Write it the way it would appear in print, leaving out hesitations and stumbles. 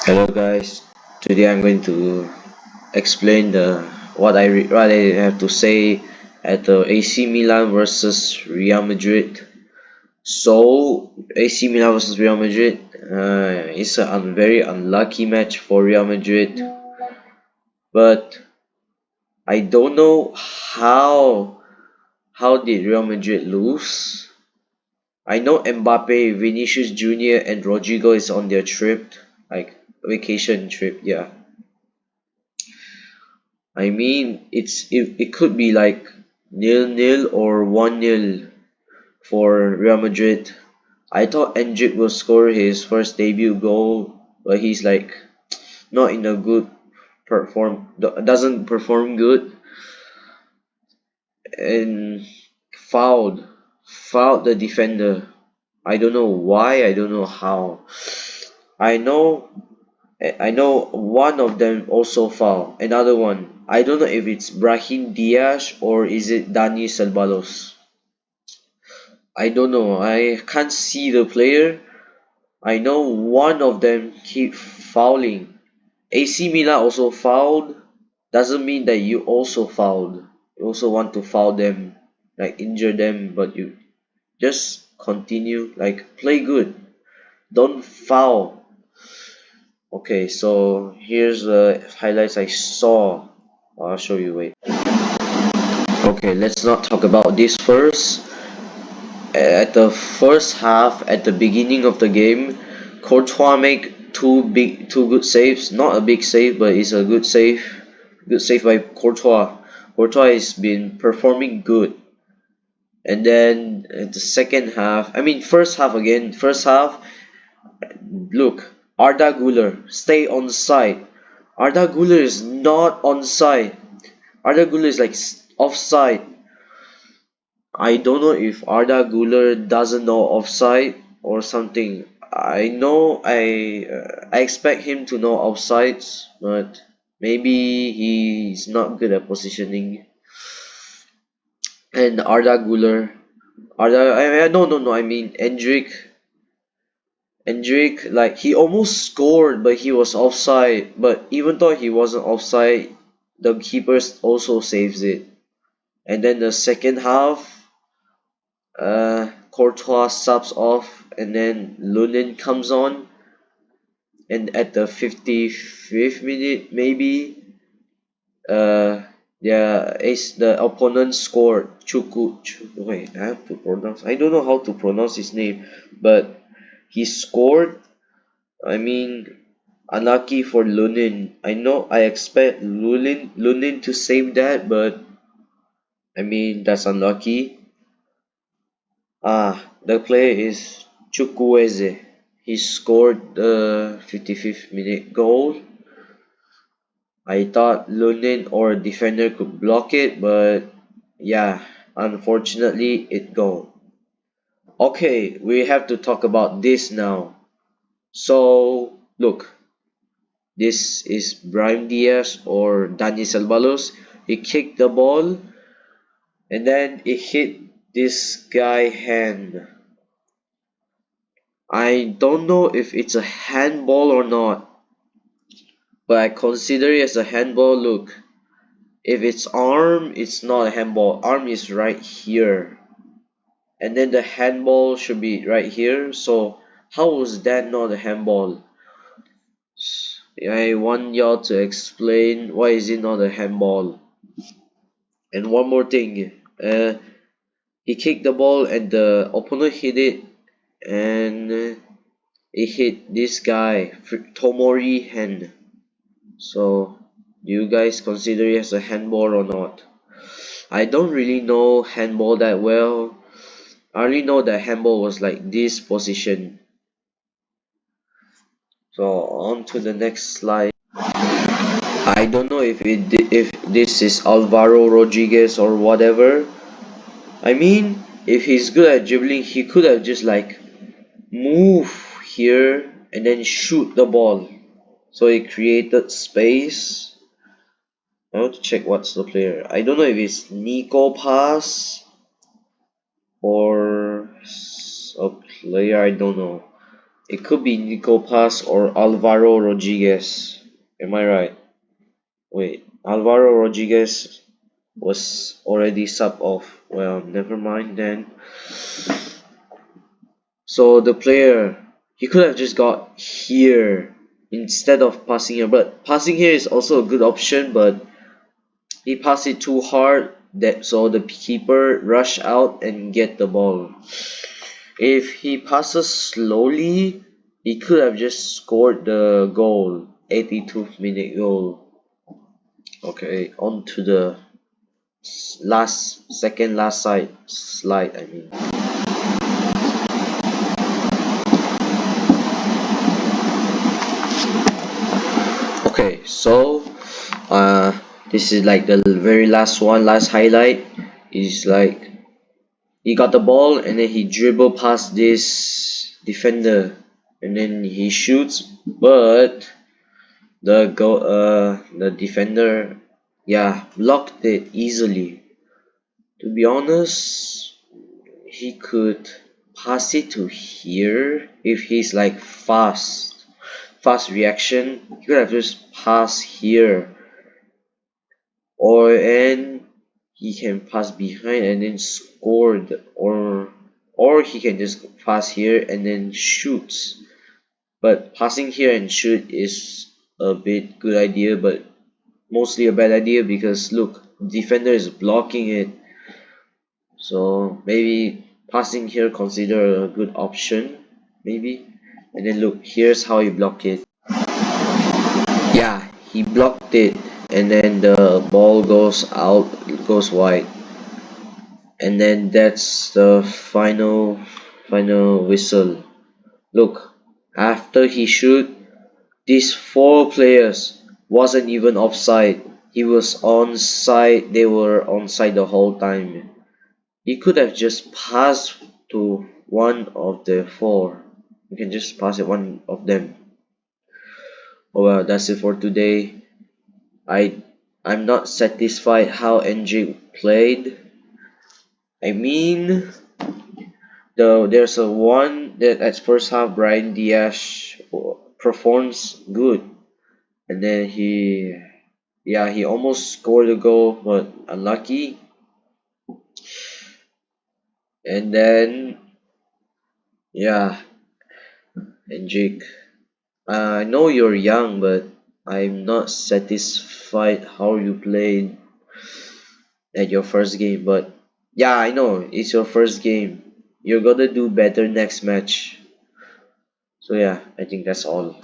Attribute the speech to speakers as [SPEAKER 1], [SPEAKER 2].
[SPEAKER 1] Hello guys, today I'm going to explain what I have to say at the AC Milan versus Real Madrid. So AC Milan versus Real Madrid is a very unlucky match for Real Madrid, but I don't know how did Real Madrid lose. I know Mbappe, Vinicius Junior, and Rodrigo is on their trip, like vacation trip, yeah. I mean, it could be like 0-0 or 1-0 for Real Madrid. I thought ENDRICK will score his first debut goal, but he's like not in a good doesn't perform good and fouled fouled the defender. I don't know why, I don't know how. I know I know one of them also foul. Another one. I don't know if it's Brahim Diaz or is it Dani Ceballos. I don't know. I can't see the player. I know one of them keep fouling. AC Milan also fouled. Doesn't mean that you also fouled. You also want to foul them, like injure them, but you just continue, like play good. Don't foul. Okay, so here's the highlights I saw. I'll show you, wait. Okay, let's not talk about this first. At the first half, at the beginning of the game, Courtois make two good saves. Not a big save, but it's a good save. Good save by Courtois. Courtois has been performing good. And then at the second half, I mean first half again. First half, look, Arda Güler stay on side. Arda Güler is not on side. Arda Güler is like offside. I don't know if Arda Güler doesn't know offside or something. I expect him to know offsides, but maybe he's not good at positioning. And Arda Güler, no, I mean ENDRICK, like he almost scored, but he was offside. But even though he wasn't offside, the keeper also saves it. And then the second half, Courtois subs off, and then Lunin comes on, and at the 55th minute, maybe, the opponent scored. Wait, I have to pronounce. I don't know how to pronounce his name, but he scored. I mean, unlucky for Lunin. I know I expect Lunin to save that, but I mean that's unlucky. The player is Chukwueze. He scored the 55th minute goal. I thought Lunin or a defender could block it, but yeah, unfortunately it go. Okay, we have to talk about this now. So look, this is Brahim Diaz or Dani Ceballos. He kicked the ball and then it hit this guy hand. I don't know if it's a handball or not, but I consider it as a handball. Look, if it's arm, it's not a handball. Arm is right here, and then the handball should be right here. So how was that not a handball? I want y'all to explain why is it not a handball. And one more thing, he kicked the ball and the opponent hit it, and it hit this guy Tomori hand. So do you guys consider it as a handball or not? I don't really know handball that well. I only know that handball was like this position. So on to the next slide. I don't know if this is Alvaro Rodriguez or whatever. I mean, if he's good at dribbling, he could have just like move here and then shoot the ball. So he created space. I want to check what's the player. I don't know if it's Nico Pass or a player, I don't know. It could be Nico Paz or Alvaro Rodriguez. Am I right? Wait, Alvaro Rodriguez was already sub off. Well, never mind then. So the player, he could have just got here instead of passing here. But passing here is also a good option, but he passed it too hard that so the keeper rush out and get the ball. If he passes slowly, he could have just scored the goal. 82nd minute goal. Okay, on to the second last slide. I mean. Okay, so this is like the very last highlight. Is like he got the ball and then he dribble past this defender and then he shoots, but the defender, yeah, blocked it easily. To be honest, he could pass it to here if he's like fast reaction. He could have just passed here, and he can pass behind and then scored, or he can just pass here and then shoots. But passing here and shoot is a bit good idea, but mostly a bad idea because look, defender is blocking it. So maybe passing here consider a good option, maybe. And then look, here's how you block it. Yeah, he blocked it, and then the ball goes out, goes wide, and then that's the final whistle. Look, after he shoot, these four players wasn't even offside. He was onside. They were onside the whole time. He could have just passed to one of the four. You can just pass it one of them. Oh well, that's it for today. I I'm not satisfied how ENDRICK played. I mean, though there's a one that at first half Brian Diaz performs good, and then he almost scored a goal but unlucky, and then yeah, ENDRICK. I know you're young, but I'm not satisfied how you played at your first game. But yeah, I know it's your first game. You're gonna do better next match. So yeah, I think that's all.